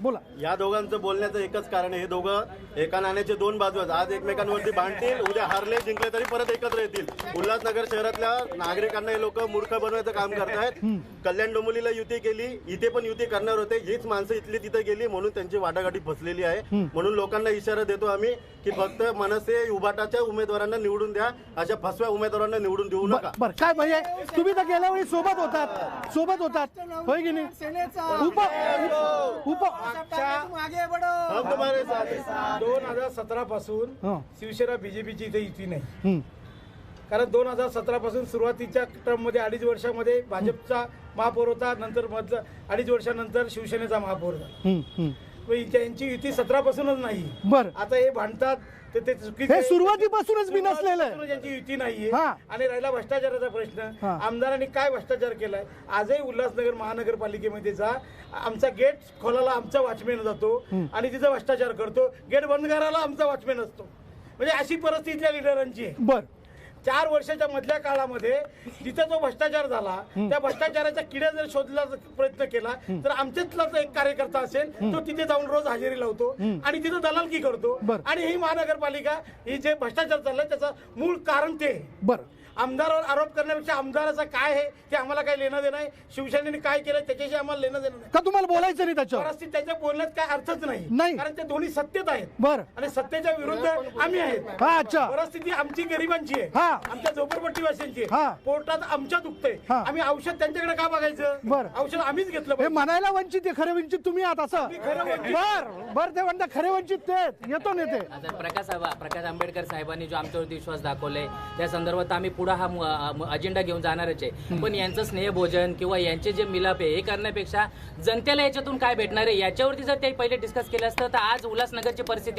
बोला. या दोघांचं बोलण्याचं एकच कारण आहे, हे दोघं एका नाण्याचे दोन बाजू आहेत. आज एकमेकांवरती भांडतील, उद्या हारले जिंकले तरी परत एकत्र येतील. उल्हासनगर शहरातल्या नागरिकांना हे लोक मूर्ख बनवायचं काम करतायत. कल्याण डोंबिवलीला युती केली, इथे पण युती करणार होते. हीच माणसं इथली तिथे गेली म्हणून त्यांची वाटाघाटी फसलेली आहे. म्हणून लोकांना इशारा देतो आम्ही की फक्त मनसे उभाटाच्या उमेदवारांना निवडून द्या, अशा फसव्या उमेदवारांना निवडून देऊ नका. बर काय म्हणजे तुम्ही तर गेल्या वेळी सोबत होतात होय की नाही? मागे बढो. हम तुम्हारे साथ हैं. 2017 पासून हं. शिवसेना बीजेपीची इथे युती नाही. कारण 2017 पासून सुरुवातीच्या टर्म मध्ये 2.5 वर्षामध्ये भाजपचा महापौर होता, नंतर 2.5 वर्षानंतर शिवसेनेचा महापौर झाला. त्यांची युती 17 पासूनच नाही. बर आता हे भांडतात ते चुकीचं हे आहे. सुरुवातीपासूनच बिनसलेलं आहे. सुरुवातीपासूनच यांची युती नाहीये. हा. आणि राहिला भ्रष्टाचाराचा प्रश्न, हा. आमदारांनी काय भ्रष्टाचार केलाय? आजही उल्हासनगर महानगरपालिकेमध्ये जा, आमचा गेट खोलाला आमचा वॉचमॅन जातो आणि तिथं भ्रष्टाचार करतो, गेट बंद करायला आमचा वॉचमॅन असतो. म्हणजे अशी परिस्थितीच्या लिडरांची आहे. बर 4 वर्षाच्या मधल्या काळामध्ये जिथे जो भ्रष्टाचार झाला, त्या भ्ष्टाचाराच्या किड्या जर शोधण्याचा प्रयत्न केला तर आमच्यातलाच एक कार्यकर्ता असेल, तो तिथे जाऊन रोज हजेरी लावतो आणि तिथे दलालकी करतो. बर. आणि ही महानगरपालिका ही जे भ्रष्टाचार चाललाय त्याचं मूळ कारण ते आहे. बर आमदारावर आरोप करण्यापेक्षा आमदाराचं काय आहे ते आम्हाला काही लेणं देणं आहे, शिवसेनेने काय केलं त्याच्याशी आम्हाला लेणं देणं नाही. का तुम्हाला बोलायचं नाही त्याच्यावर? परिस्थिती त्याच्या बोलण्यात काय अर्थच नाही. नाही, कारण ते दोन्ही सत्तेत आहेत. बर आणि सत्तेच्या विरुद्ध आम्ही आहेत. हा अच्छा परिस्थिती आमची गरिबांची आहे, हा. आमच्या झोपडपट्टीवासींची आहे. हा. पोटात आमच्या दुखतंय, हा. आम्ही औषध त्यांच्याकडे का बघायचं? बर. औषध आम्हीच घेतलं हे पाहिजे. म्हणायला वंचित आहे, खरे वंचित तुम्ही आहात असं? खरं वंचित. बर ते म्हणता खरे वंचित ते येतो नेते. आता प्रकाश आंबेडकर साहेबांनी जो आमच्यावरती विश्वास दाखवलाय त्या संदर्भात आम्ही पुढे हा अजेंडा घेऊन जाणारच आहे. पण यांचं स्नेहभोजन किंवा यांचे जे मिलाप आहे हे करण्यापेक्षा जनतेला याच्यातून काय भेटणार आहे याच्यावरती जर ते पहिले डिस्कस केलं असतं तर आज उल्हासनगरची परिस्थिती